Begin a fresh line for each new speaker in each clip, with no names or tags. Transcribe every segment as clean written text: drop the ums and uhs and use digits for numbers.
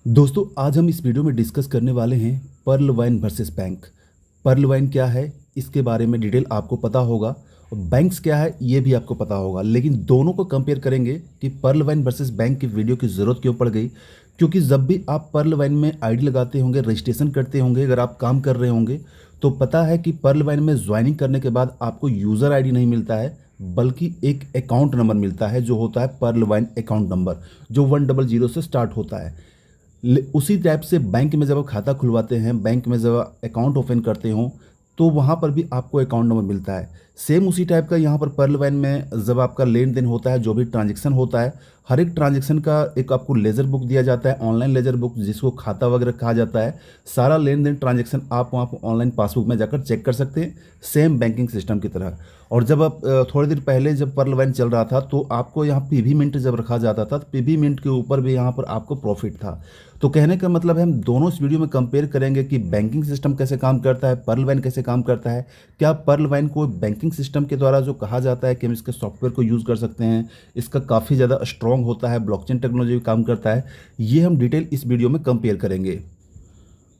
दोस्तों आज हम इस वीडियो में डिस्कस करने वाले हैं pearl wine versus bank. Pearl wine क्या है इसके बारे में डिटेल आपको पता होगा और बैंक्स क्या है ये भी आपको पता होगा, लेकिन दोनों को कंपेयर करेंगे कि पर्ल वाइन वर्सेस बैंक की वीडियो की ज़रूरत क्यों पड़ गई। क्योंकि जब भी आप पर्ल वाइन में आईडी लगाते होंगे, रजिस्ट्रेशन करते होंगे, अगर आप काम कर रहे होंगे तो पता है कि पर्ल वाइन में ज्वाइनिंग करने के बाद आपको यूज़र आईडी नहीं मिलता है बल्कि एक अकाउंट नंबर मिलता है जो होता है पर्ल वाइन अकाउंट नंबर, जो 100 से स्टार्ट होता है। उसी टाइप से बैंक में जब आप खाता खुलवाते हैं, बैंक में जब अकाउंट ओपन करते हो तो वहाँ पर भी आपको अकाउंट नंबर मिलता है। सेम उसी टाइप का यहाँ पर पर्ल वाइन में जब आपका लेन देन होता है, जो भी ट्रांजैक्शन होता है, हर एक ट्रांजैक्शन का एक आपको लेजर बुक दिया जाता है, ऑनलाइन लेजर बुक जिसको खाता वगैरह कहा जाता है। सारा लेन देन ट्रांजैक्शन आप वहाँ पर ऑनलाइन पासबुक में जाकर चेक कर सकते हैं, सेम बैंकिंग सिस्टम की तरह। और जब आप थोड़ी देर पहले जब पर्ल वाइन चल रहा था तो आपको यहाँ पीवी मिंट जब रखा जाता था तो पीवी मिंट के ऊपर भी यहाँ पर आपको प्रॉफिट था। तो कहने का मतलब है हम दोनों इस वीडियो में कंपेयर करेंगे कि बैंकिंग सिस्टम कैसे काम करता है, पर्ल वाइन कैसे काम करता है, क्या पर्ल वाइन को बैंकिंग सिस्टम के द्वारा जो कहा जाता है कि हम इसके सॉफ्टवेयर को यूज़ कर सकते हैं, इसका काफ़ी ज़्यादा स्ट्रॉन्ग होता है, ब्लॉकचेन टेक्नोलॉजी भी काम करता है, ये हम डिटेल इस वीडियो में कंपेयर करेंगे।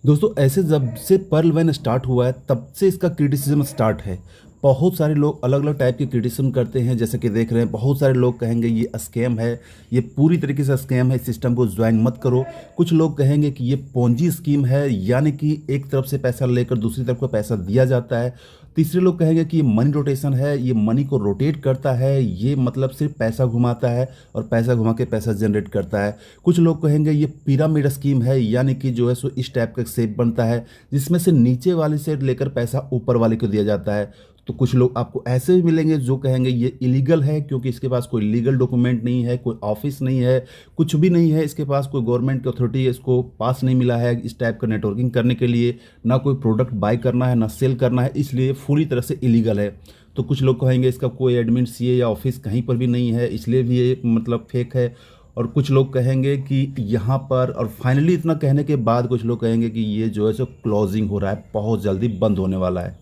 दोस्तों ऐसे जब से पर्ल वाइन स्टार्ट हुआ है तब से इसका क्रिटिसिज्म स्टार्ट है। बहुत सारे लोग अलग अलग टाइप की क्रिटिसिज्म करते हैं, जैसे कि देख रहे हैं बहुत सारे लोग कहेंगे ये स्कैम है, ये पूरी तरीके से स्कैम है, इस सिस्टम को ज्वाइन मत करो। कुछ लोग कहेंगे कि ये पोंजी स्कीम है, यानी कि एक तरफ से पैसा लेकर दूसरी तरफ को पैसा दिया जाता है। तीसरे लोग कहेंगे कि ये मनी रोटेशन है, ये मनी को रोटेट करता है, ये मतलब सिर्फ पैसा घुमाता है और पैसा घुमा के पैसा जनरेट करता है। कुछ लोग कहेंगे ये पिरामिड स्कीम है, यानी कि जो है सो इस टाइप का शेप बनता है जिसमें से नीचे वाले से लेकर पैसा ऊपर वाले को दिया जाता है। तो कुछ लोग आपको ऐसे भी मिलेंगे जो कहेंगे ये इलीगल है क्योंकि इसके पास कोई लीगल डॉक्यूमेंट नहीं है, कोई ऑफिस नहीं है, कुछ भी नहीं है, इसके पास कोई गवर्नमेंट की अथॉरिटी इसको पास नहीं मिला है इस टाइप का नेटवर्किंग करने के लिए, ना कोई प्रोडक्ट बाय करना है ना सेल करना है, इसलिए पूरी तरह से इलीगल है। तो कुछ लोग कहेंगे इसका कोई एडमिन सीए या ऑफिस कहीं पर भी नहीं है इसलिए भी ये मतलब फेक है। और कुछ लोग कहेंगे कि यहाँ पर, और फाइनली इतना कहने के बाद कुछ लोग कहेंगे कि ये जो है सो क्लोजिंग हो रहा है, बहुत जल्दी बंद होने वाला है।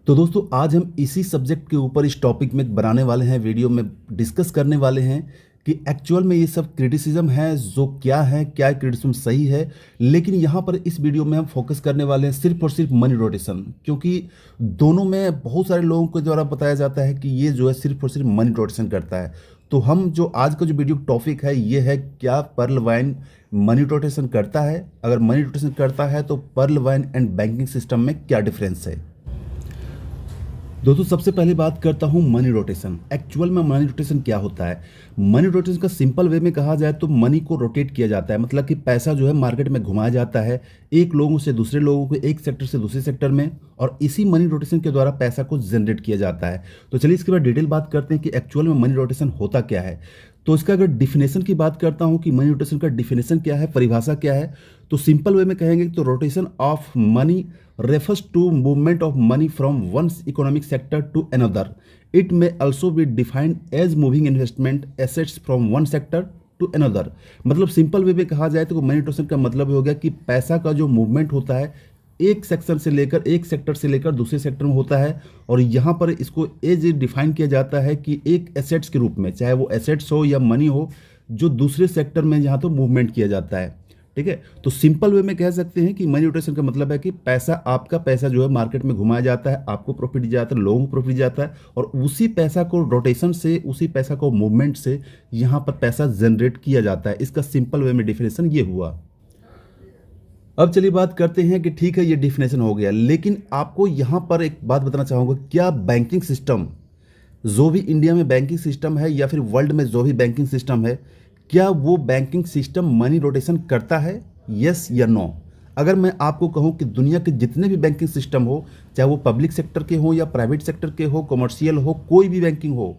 तो दोस्तों आज हम इसी सब्जेक्ट के ऊपर इस टॉपिक में बनाने वाले हैं, वीडियो में डिस्कस करने वाले हैं कि एक्चुअल में ये सब क्रिटिसिज्म है जो क्या है, क्या क्रिटिसिज्म सही है। लेकिन यहाँ पर इस वीडियो में हम फोकस करने वाले हैं सिर्फ और सिर्फ मनी रोटेशन, क्योंकि दोनों में बहुत सारे लोगों के द्वारा बताया जाता है कि ये जो है सिर्फ और सिर्फ मनी रोटेशन करता है। तो हम जो आज का जो वीडियो टॉपिक है ये है, क्या पर्ल वाइन मनी रोटेशन करता है? अगर मनी रोटेशन करता है तो pearl wine and banking system में क्या डिफरेंस है? दोस्तों सबसे पहले बात करता हूं मनी रोटेशन। एक्चुअल में मनी रोटेशन क्या होता है? मनी रोटेशन का सिंपल वे में कहा जाए तो मनी को रोटेट किया जाता है, मतलब कि पैसा जो है मार्केट में घुमाया जाता है एक लोगों से दूसरे लोगों को, एक सेक्टर से दूसरे सेक्टर में, और इसी मनी रोटेशन के द्वारा पैसा को जनरेट किया जाता है। तो चलिए इसके बाद डिटेल बात करते हैं कि एक्चुअल में मनी रोटेशन होता क्या है। तो इसका अगर डिफिनेशन की बात करता हूं कि मनी रोटेशन का डिफिनेशन क्या है, परिभाषा क्या है, तो सिंपल वे में कहेंगे तो rotation of money refers to movement of money from one economic sector to another. It may also be defined as moving investment assets from one sector to another. मतलब सिंपल वे में कहा जाए तो money rotation का मतलब हो गया कि पैसा का जो मूवमेंट होता है एक सेक्शन से लेकर, एक सेक्टर से लेकर दूसरे सेक्टर में होता है। और यहाँ पर इसको एज डिफाइन किया जाता है कि एक एसेट्स के रूप में, चाहे वो एसेट्स हो या मनी हो, जो दूसरे सेक्टर में जहाँ तो मूवमेंट किया जाता है। ठीक है, तो सिंपल वे में कह सकते हैं कि मनी रोटेशन का मतलब है कि पैसा, आपका पैसा जो है मार्केट में घुमाया जाता है, आपको प्रॉफिट जाता है, लोगों को प्रॉफिट जाता है, और उसी पैसा को रोटेशन से, उसी पैसा को मूवमेंट से यहाँ पर पैसा जनरेट किया जाता है। इसका सिंपल वे में डिफिनेशन ये हुआ। अब चलिए बात करते हैं कि ठीक है ये डिफिनेशन हो गया, लेकिन आपको यहाँ पर एक बात बताना चाहूँगा, क्या बैंकिंग सिस्टम जो भी इंडिया में बैंकिंग सिस्टम है या फिर वर्ल्ड में जो भी बैंकिंग सिस्टम है, क्या वो बैंकिंग सिस्टम मनी रोटेशन करता है? यस या नो? अगर मैं आपको कहूं कि दुनिया के जितने भी बैंकिंग सिस्टम हो, चाहे वो पब्लिक सेक्टर के हो या प्राइवेट सेक्टर के हो, कमर्शियल हो, कोई भी बैंकिंग हो,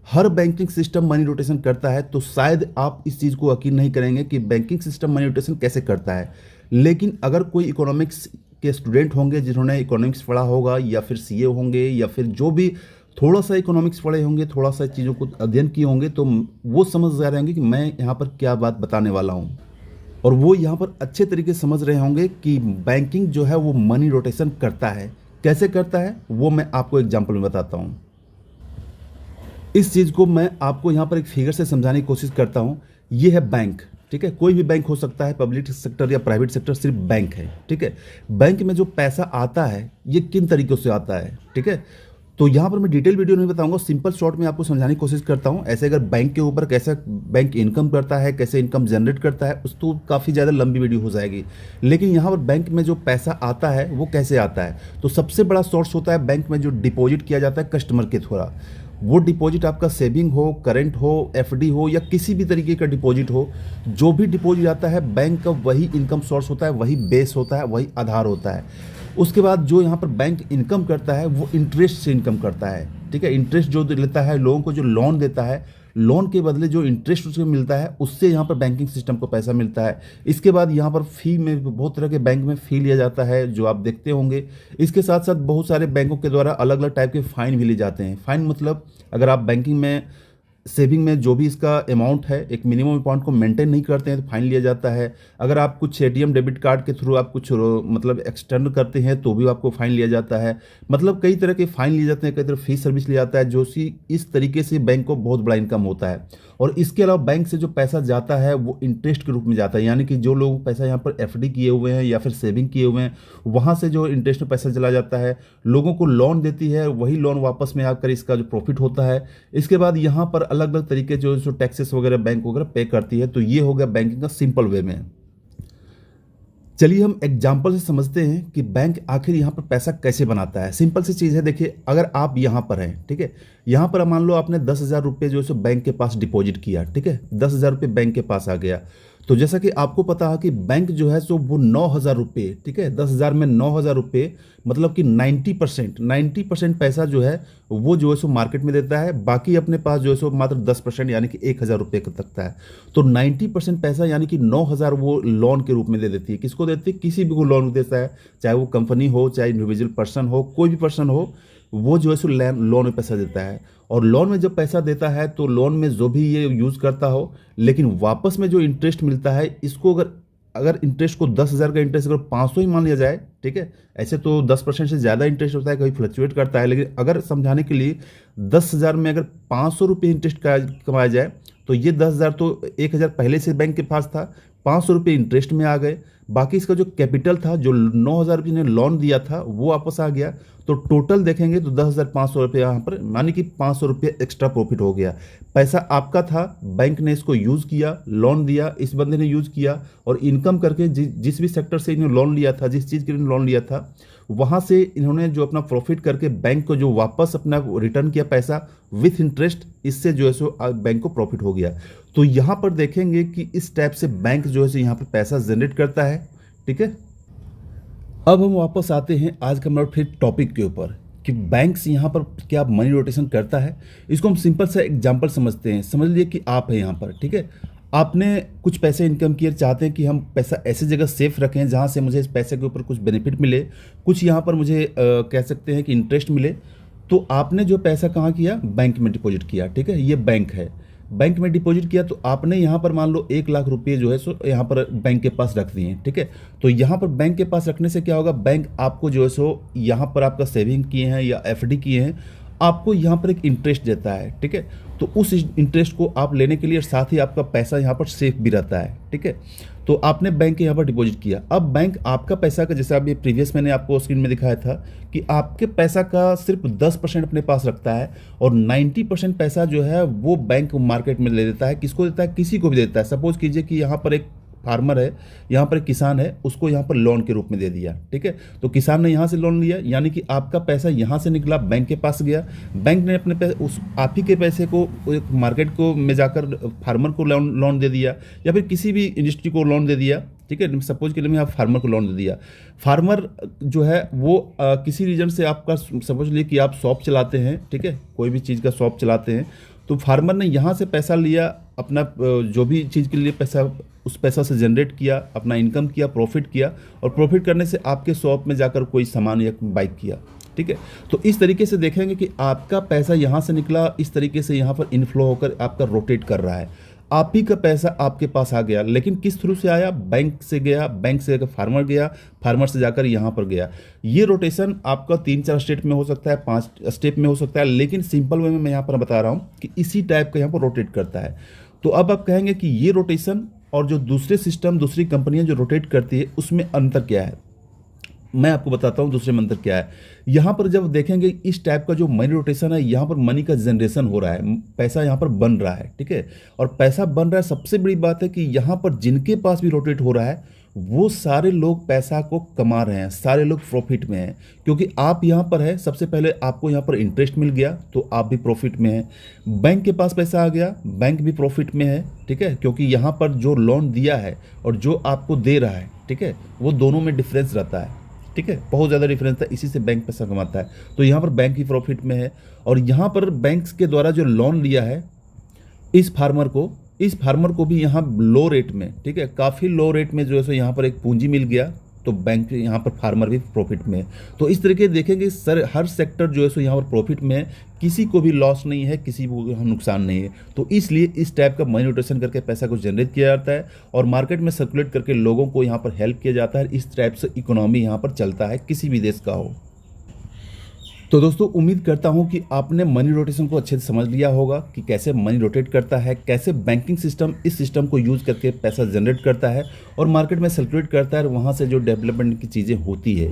हर बैंकिंग सिस्टम मनी रोटेशन करता है, तो शायद आप इस चीज़ को यकीन नहीं करेंगे कि बैंकिंग सिस्टम मनी रोटेशन कैसे करता है। लेकिन अगर कोई इकोनॉमिक्स के स्टूडेंट होंगे जिन्होंने इकोनॉमिक्स पढ़ा होगा, या फिर सीए होंगे, या फिर जो भी थोड़ा सा इकोनॉमिक्स पढ़े होंगे, थोड़ा सा चीज़ों को अध्ययन किए होंगे, तो वो समझ जा रहे होंगे कि मैं यहाँ पर क्या बात बताने वाला हूँ, और वो यहाँ पर अच्छे तरीके से समझ रहे होंगे कि बैंकिंग जो है वो मनी रोटेशन करता है। कैसे करता है वो मैं आपको एग्जाम्पल में बताता हूँ। इस चीज़ को मैं आपको यहाँ पर एक फिगर से समझाने की कोशिश करता हूँ। ये है बैंक, ठीक है, कोई भी बैंक हो सकता है, पब्लिक सेक्टर या प्राइवेट सेक्टर, सिर्फ बैंक है। ठीक है, बैंक में जो पैसा आता है ये किन तरीकों से आता है, ठीक है, तो यहाँ पर मैं डिटेल वीडियो नहीं बताऊंगा, सिंपल शॉर्ट में आपको समझाने की कोशिश करता हूँ। ऐसे अगर बैंक के ऊपर कैसे बैंक इनकम करता है, कैसे इनकम जनरेट करता है, उस तो काफ़ी ज़्यादा लंबी वीडियो हो जाएगी। लेकिन यहाँ पर बैंक में जो पैसा आता है वो कैसे आता है, तो सबसे बड़ा सोर्स होता है बैंक में जो डिपॉजिट किया जाता है कस्टमर के थ्रू। वो डिपॉजिट आपका सेविंग हो, करंट हो, एफडी हो या किसी भी तरीके का डिपॉजिट हो, जो भी डिपॉजिट आता है बैंक का वही इनकम सोर्स होता है, वही बेस होता है, वही आधार होता है। उसके बाद जो यहाँ पर बैंक इनकम करता है वो इंटरेस्ट से इनकम करता है। ठीक है, इंटरेस्ट जो लेता है, लोगों को जो लोन देता है, लोन के बदले जो इंटरेस्ट उसको मिलता है, उससे यहाँ पर बैंकिंग सिस्टम को पैसा मिलता है। इसके बाद यहाँ पर फ़ी में बहुत तरह के बैंक में फ़ी लिया जाता है जो आप देखते होंगे। इसके साथ साथ बहुत सारे बैंकों के द्वारा अलग अलग टाइप के फ़ाइन भी लिए जाते हैं। फ़ाइन मतलब अगर आप बैंकिंग में सेविंग में जो भी इसका अमाउंट है, एक मिनिमम अमाउंट को मेंटेन नहीं करते हैं तो फाइन लिया जाता है। अगर आप कुछ एटीएम डेबिट कार्ड के थ्रू आप कुछ मतलब एक्सटर्न करते हैं तो भी आपको फाइन लिया जाता है। मतलब कई तरह के फाइन लिए जाते हैं, कई तरह फीस सर्विस लिया जाता है, जो इस तरीके से बैंक को बहुत बड़ा इनकम होता है। और इसके अलावा बैंक से जो पैसा जाता है वो इंटरेस्ट के रूप में जाता है, यानी कि जो लोग पैसा यहाँ पर एफडी किए हुए हैं या फिर सेविंग किए हुए हैं, वहाँ से जो इंटरेस्ट में पैसा चला जाता है, लोगों को लोन देती है, वही लोन वापस में आकर इसका जो प्रॉफिट होता है। इसके बाद यहाँ पर अलग अलग तरीके जो टैक्सेस वगैरह बैंक वगैरह पे करती है। तो ये हो गया बैंकिंग का सिंपल वे में। चलिए हम एग्जाम्पल से समझते हैं कि बैंक आखिर यहाँ पर पैसा कैसे बनाता है। सिंपल सी चीज़ है, देखिए अगर आप यहाँ पर हैं, ठीक है, यहाँ पर मान लो आपने 10,000 रुपये जो है सो बैंक के पास डिपॉजिट किया, ठीक है, 10,000 रुपये बैंक के पास आ गया। तो जैसा कि आपको पता है कि बैंक जो है सो वो 9,000 रुपये, ठीक है, 10,000 में 9,000 रुपये मतलब कि 90% पैसा जो है वो जो है सो मार्केट में देता है, बाकी अपने पास जो है सो मात्र 10% यानी कि 1,000 रुपये का तकता है। तो 90% पैसा यानी कि 9,000 वो लोन के रूप में दे देती है। किसको देती है? किसी भी को लोन देता है, चाहे वो कंपनी हो, चाहे इंडिविजुअल पर्सन हो, कोई भी पर्सन हो, वो जो है सो लोन में पैसा देता है। और लोन में जब पैसा देता है तो लोन में जो भी ये यूज़ करता हो, लेकिन वापस में जो इंटरेस्ट मिलता है, इसको अगर इंटरेस्ट को 10,000 का इंटरेस्ट अगर 500 ही मान लिया जाए, ठीक है, ऐसे तो 10% से ज़्यादा इंटरेस्ट होता है, कभी फ्लक्चुएट करता है, लेकिन अगर समझाने के लिए 10,000 में अगर 500 रुपये इंटरेस्ट कमाया जाए तो ये 10,000 तो 1,000 पहले से बैंक के पास था, 500 रुपये इंटरेस्ट में आ गए, बाकी इसका जो कैपिटल था, जो 9,000 रुपये ने लोन दिया था वो वापस आ गया। तो टोटल देखेंगे तो 10,500 रुपये यहाँ पर, मानी कि 500 रुपये एक्स्ट्रा प्रॉफिट हो गया। पैसा आपका था, बैंक ने इसको यूज़ किया, लोन दिया, इस बंदे ने यूज़ किया और इनकम करके जिस भी सेक्टर से इन्होंने लोन लिया था, जिस चीज़ के लिए लोन लिया था, वहाँ से इन्होंने जो अपना प्रॉफिट करके बैंक को जो वापस अपना रिटर्न किया पैसा विथ इंटरेस्ट, इससे जो है सो बैंक को प्रॉफिट हो गया। तो यहाँ पर देखेंगे कि इस टाइप से बैंक जो है सो यहाँ पर पैसा जनरेट करता है। ठीक है, अब हम वापस आते हैं आज का हमारा फिर टॉपिक के ऊपर कि बैंक्स यहाँ पर क्या मनी रोटेशन करता है। इसको हम सिंपल सा एग्जांपल समझते हैं। समझ लीजिए कि आप हैं यहाँ पर, ठीक है, आपने कुछ पैसे इनकम किए, चाहते हैं कि हम पैसा ऐसी जगह सेफ रखें जहाँ से मुझे इस पैसे के ऊपर कुछ बेनिफिट मिले, कुछ यहाँ पर मुझे कह सकते हैं कि इंटरेस्ट मिले। तो आपने जो पैसा कहाँ किया? बैंक में डिपॉजिट किया। ठीक है, ये बैंक है, बैंक में डिपॉजिट किया तो आपने यहाँ पर मान लो 1,00,000 रुपये जो है सो यहाँ पर बैंक के पास रख दिए। ठीक है, तो यहाँ पर बैंक के पास रखने से क्या होगा? बैंक आपको जो है सो यहाँ पर आपका सेविंग किए हैं या एफडी किए हैं, आपको यहाँ पर एक इंटरेस्ट देता है। ठीक है, तो उस इंटरेस्ट को आप लेने के लिए साथ ही आपका पैसा यहाँ पर सेफ भी रहता है। ठीक है, तो आपने बैंक के यहाँ पर डिपॉजिट किया। अब बैंक आपका पैसा का, जैसे अभी प्रीवियस मैंने आपको स्क्रीन में दिखाया था कि आपके पैसा का सिर्फ 10% अपने पास रखता है और 90% पैसा जो है वो बैंक मार्केट में ले देता है। किसको देता है? किसी को भी देता है। सपोज कीजिए कि यहाँ पर एक फार्मर है, यहाँ पर एक किसान है, उसको यहाँ पर लोन के रूप में दे दिया। ठीक है, तो किसान ने यहाँ से लोन लिया, यानी कि आपका पैसा यहाँ से निकला, बैंक के पास गया, बैंक ने अपने पैसे उस आप ही के पैसे को एक मार्केट को में जाकर फार्मर को लोन दे दिया या फिर किसी भी इंडस्ट्री को लोन दे दिया। ठीक है, सपोज के लिए मैं आप फार्मर को लोन दे दिया। फार्मर जो है वो किसी रीजन से आपका, समझ लीजिए कि आप शॉप चलाते हैं, ठीक है, कोई भी चीज़ का शॉप चलाते हैं, तो फार्मर ने यहाँ से पैसा लिया, अपना जो भी चीज़ के लिए पैसा, उस पैसा से जनरेट किया, अपना इनकम किया, प्रॉफिट किया, और प्रॉफिट करने से आपके शॉप में जाकर कोई सामान या बाइक किया। ठीक है, तो इस तरीके से देखेंगे कि आपका पैसा यहाँ से निकला, इस तरीके से यहाँ पर इनफ्लो होकर आपका रोटेट कर रहा है। आप ही का पैसा आपके पास आ गया, लेकिन किस थ्रू से आया? बैंक से गया, बैंक से फार्मर गया, फार्मर से जाकर यहाँ पर गया। ये रोटेशन आपका 3-4 स्टेप में हो सकता है, 5 स्टेप में हो सकता है, लेकिन सिंपल वे में मैं यहाँ पर बता रहा हूँ कि इसी टाइप का यहाँ पर रोटेट करता है। तो अब आप कहेंगे कि ये रोटेशन और जो दूसरे सिस्टम दूसरी कंपनियां जो रोटेट करती है उसमें अंतर क्या है, मैं आपको बताता हूँ दूसरे में अंतर क्या है। यहाँ पर जब देखेंगे इस टाइप का जो मनी रोटेशन है, यहाँ पर मनी का जनरेशन हो रहा है, पैसा यहाँ पर बन रहा है, ठीक है। और पैसा बन रहा है, सबसे बड़ी बात है कि यहाँ पर जिनके पास भी रोटेट हो रहा है वो सारे लोग पैसा को कमा रहे हैं, सारे लोग प्रॉफिट में हैं। क्योंकि आप यहाँ पर है, सबसे पहले आपको यहाँ पर इंटरेस्ट मिल गया तो आप भी प्रॉफिट में हैं। बैंक के पास पैसा आ गया, बैंक भी प्रॉफिट में है, ठीक है। क्योंकि यहाँ पर जो लोन दिया है और जो आपको दे रहा है, ठीक है, वो दोनों में डिफरेंस रहता है, ठीक है, बहुत ज़्यादा डिफरेंस है, इसी से बैंक पैसा कमाता है। तो यहाँ पर बैंक ही प्रॉफिट में है। और यहाँ पर बैंक के द्वारा जो लोन लिया है इस फार्मर को भी यहाँ लो रेट में, ठीक है, काफ़ी लो रेट में जो है सो यहाँ पर एक पूंजी मिल गया, तो बैंक यहाँ पर फार्मर भी प्रॉफिट में है। तो इस तरीके देखेंगे सर हर सेक्टर जो है सो यहाँ पर प्रॉफिट में है, किसी को भी लॉस नहीं है, किसी को यहाँ नुकसान नहीं है। तो इसलिए इस टाइप का मनी रोटेशन करके पैसा को जनरेट किया जाता है और मार्केट में सर्कुलेट करके लोगों को यहाँ पर हेल्प किया जाता है। इस टाइप से इकोनॉमी यहाँ पर चलता है, किसी भी देश का हो। तो दोस्तों उम्मीद करता हूं कि आपने मनी रोटेशन को अच्छे से समझ लिया होगा कि कैसे मनी रोटेट करता है, कैसे बैंकिंग सिस्टम इस सिस्टम को यूज़ करके पैसा जनरेट करता है और मार्केट में सर्कुलेट करता है और वहां से जो डेवलपमेंट की चीज़ें होती है।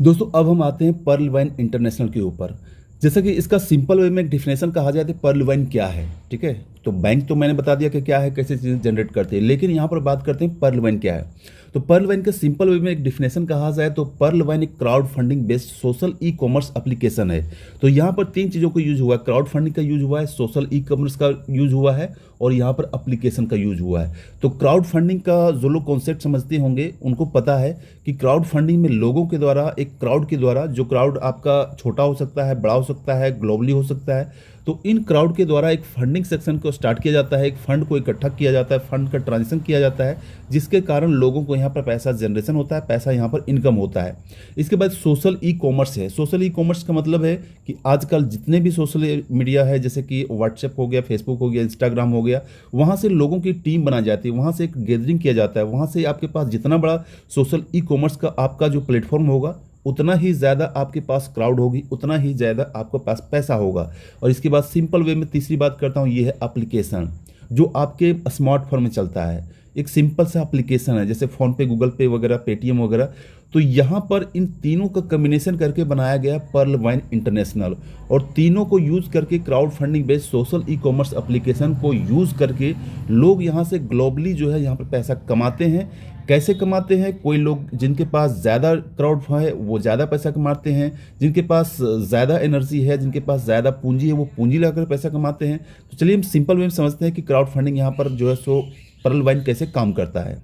दोस्तों अब हम आते हैं पर्ल वाइन इंटरनेशनल के ऊपर। जैसा कि इसका सिंपल वे में एक डिफिनेशन कहा जाए तो पर्ल वाइन क्या है, ठीक है। तो बैंक तो मैंने बता दिया कि क्या है, कैसे चीज़ें जनरेट करते हैं, लेकिन यहाँ पर बात करते हैं पर्ल वाइन क्या है। तो पर्ल वाइन का सिंपल वे में एक डिफिनेशन कहा जाए तो पर्ल वाइन एक crowd funding based social e commerce application है। तो यहाँ पर तीन चीज़ों को यूज हुआ है, क्राउड फंडिंग का यूज हुआ है, सोशल ई कॉमर्स का यूज हुआ है और यहाँ पर एप्लीकेशन का यूज हुआ है। तो क्राउड फंडिंग का जो लोग कॉन्सेप्ट समझते होंगे उनको पता है कि क्राउड फंडिंग में लोगों के द्वारा, एक क्राउड के द्वारा, जो क्राउड आपका छोटा हो सकता है, बड़ा हो सकता है, ग्लोबली हो सकता है, तो इन क्राउड के द्वारा एक फंडिंग सेक्शन को स्टार्ट किया जाता है, एक फंड को इकट्ठा किया जाता है, फंड का ट्रांजेक्शन किया जाता है, जिसके कारण लोगों को यहाँ पर पैसा जनरेशन होता है, पैसा यहाँ पर इनकम होता है। इसके बाद सोशल ई कॉमर्स है। सोशल ई कॉमर्स का मतलब है कि आजकल जितने भी सोशल मीडिया है, जैसे कि व्हाट्सएप हो गया, फेसबुक हो गया, इंस्टाग्राम हो गया, वहाँ से लोगों की टीम बनाई जाती है, वहाँ से एक गैदरिंग किया जाता है, वहाँ से आपके पास जितना बड़ा सोशल ई कॉमर्स का आपका जो प्लेटफॉर्म होगा उतना ही ज़्यादा आपके पास क्राउड होगी, उतना ही ज़्यादा आपके पास पैसा होगा। और इसके बाद सिंपल वे में तीसरी बात करता हूँ, ये है एप्लीकेशन जो आपके स्मार्टफोन में चलता है। एक सिंपल सा एप्लीकेशन है, जैसे फ़ोन पे, गूगल पे वगैरह, पेटीएम वगैरह। तो यहाँ पर इन तीनों का कम्बिनेशन करके बनाया गया पर्ल वाइन इंटरनेशनल, और तीनों को यूज़ करके crowd funding based social e commerce application को यूज़ करके लोग यहाँ से ग्लोबली जो है यहाँ पर पैसा कमाते हैं। कैसे कमाते हैं? कोई लोग जिनके पास ज़्यादा क्राउड है वो ज़्यादा पैसा कमाते हैं, जिनके पास ज़्यादा एनर्जी है, जिनके पास ज़्यादा पूंजी है, वो पूंजी लगाकर पैसा कमाते हैं। तो चलिए हम सिंपल वे में समझते हैं कि क्राउड फंडिंग यहाँ पर जो है सो पर्ल वाइन कैसे काम करता है।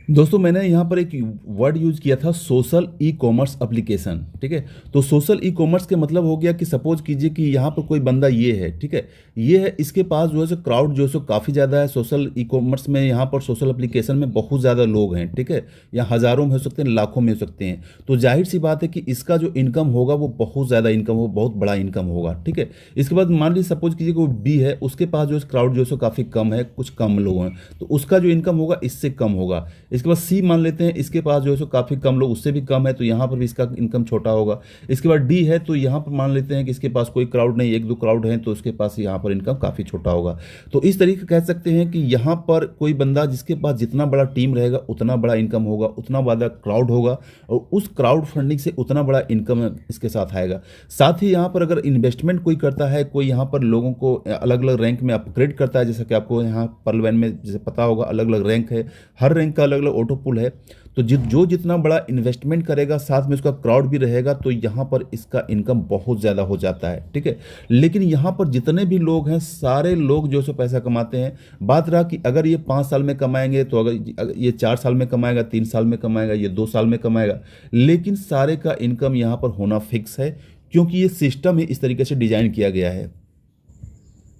दोस्तों मैंने यहाँ पर एक वर्ड यूज किया था, सोशल ई कॉमर्स एप्लीकेशन, ठीक है। तो सोशल ई कॉमर्स के मतलब हो गया कि सपोज कीजिए कि यहाँ पर कोई बंदा ये है, ठीक है, ये है, इसके पास जो है सो क्राउड जो है सो काफ़ी ज़्यादा है। सोशल ई कॉमर्स में यहाँ पर सोशल एप्लीकेशन में बहुत ज़्यादा लोग हैं, ठीक है, या हज़ारों में हो सकते हैं, लाखों में हो सकते हैं। तो जाहिर सी बात है कि इसका जो इनकम होगा वो बहुत ज़्यादा इनकम हो, बहुत बड़ा इनकम होगा, ठीक है। इसके बाद मान लीजिए सपोज कीजिए कोई बी है, उसके पास जो क्राउड जो है सो काफ़ी कम है, कुछ कम लोग हैं, तो उसका जो इनकम होगा इससे कम होगा। इसके बाद सी मान लेते हैं, इसके पास जो है सो काफ़ी कम लोग, उससे भी कम है, तो यहाँ पर भी इसका इनकम छोटा होगा। इसके बाद डी है, तो यहाँ पर मान लेते हैं कि इसके पास कोई क्राउड नहीं, एक दो क्राउड हैं, तो उसके पास यहाँ पर इनकम काफ़ी छोटा होगा। तो इस तरीके कह सकते हैं कि यहाँ पर कोई बंदा जिसके पास जितना बड़ा टीम रहेगा उतना बड़ा इनकम होगा, उतना बड़ा क्राउड होगा, और उस क्राउड फंडिंग से उतना बड़ा इनकम इसके साथ आएगा। साथ ही यहाँ पर अगर इन्वेस्टमेंट कोई करता है, कोई यहाँ पर लोगों को अलग अलग रैंक में अपग्रेड करता है, जैसा कि आपको यहाँ पर्ल वाइन में जैसे पता होगा अलग अलग रैंक है, हर रैंक का अलग अलग ऑटो पुल है। तो जो जितना बड़ा इन्वेस्टमेंट करेगा, साथ में उसका क्राउड भी रहेगा, तो यहाँ पर इसका इनकम बहुत ज़्यादा हो जाता है, ठीक है। लेकिन यहाँ पर जितने भी लोग हैं, सारे लोग जो सो पैसा कमाते हैं। बात रहा कि अगर ये 5 साल में कमाएंगे, तो अगर ये 4 साल में कमाएगा, 3 साल में कमाएगा, ये 2 साल में कमाएगा, लेकिन सारे का इनकम यहाँ पर होना फिक्स है, क्योंकि ये सिस्टम ही इस तरीके से डिजाइन किया गया है।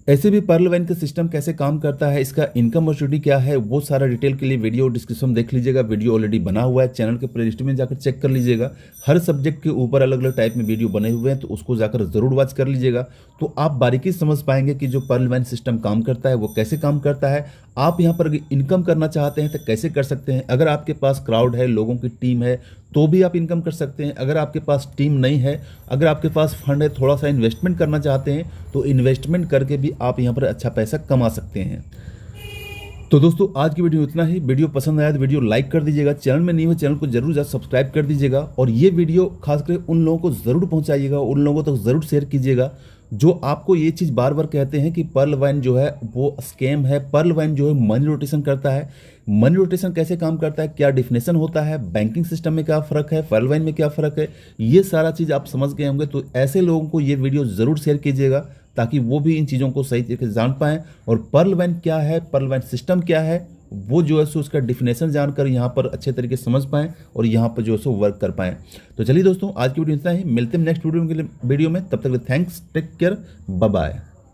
ऐसे भी पर्ल वाइन का सिस्टम कैसे काम करता है, इसका इनकम अपॉर्चुनिटी क्या है, वो सारा डिटेल के लिए वीडियो डिस्क्रिप्शन देख लीजिएगा। वीडियो ऑलरेडी बना हुआ है, चैनल के प्लेलिस्ट में जाकर चेक कर लीजिएगा। हर सब्जेक्ट के ऊपर अलग अलग टाइप में वीडियो बने हुए हैं, तो उसको जाकर ज़रूर वॉच कर लीजिएगा। तो आप बारीकी समझ पाएंगे कि जो पर्ल वाइन सिस्टम काम करता है वो कैसे काम करता है। आप यहाँ पर इनकम करना चाहते हैं तो कैसे कर सकते हैं। अगर आपके पास क्राउड है, लोगों की टीम है, तो भी आप इनकम कर सकते हैं। अगर आपके पास टीम नहीं है, अगर आपके पास फंड है, थोड़ा सा इन्वेस्टमेंट करना चाहते हैं, तो इन्वेस्टमेंट करके भी आप यहाँ पर अच्छा पैसा कमा सकते हैं। तो दोस्तों आज की वीडियो इतना ही। वीडियो पसंद आया तो वीडियो लाइक कर दीजिएगा, चैनल में नहीं हो चैनल को जरूर सब्सक्राइब कर दीजिएगा, और ये वीडियो खासकर उन लोगों को ज़रूर पहुंचाइएगा, उन लोगों तक ज़रूर शेयर कीजिएगा जो आपको ये चीज़ बार बार कहते हैं कि पर्ल वाइन जो है वो स्कैम है, पर्ल वाइन जो है मनी रोटेशन करता है। मनी रोटेशन कैसे काम करता है, क्या डिफिनेशन होता है, बैंकिंग सिस्टम में क्या फ़र्क है, पर्ल वाइन में क्या फ़र्क है, ये सारा चीज़ आप समझ गए होंगे। तो ऐसे लोगों को ये वीडियो ज़रूर शेयर कीजिएगा ताकि वो भी इन चीज़ों को सही तरीके से जान पाएँ, और पर्ल वाइन क्या है, पर्ल वाइन सिस्टम क्या है, वो जो है सो उसका डिफिनेशन जानकर यहाँ पर अच्छे तरीके से समझ पाएँ और यहाँ पर जो है सो वर्क कर पाएँ। तो चलिए दोस्तों आज की वीडियो इतना ही, मिलते हैं नेक्स्ट वीडियो में, तब तक thanks, take care, bye bye.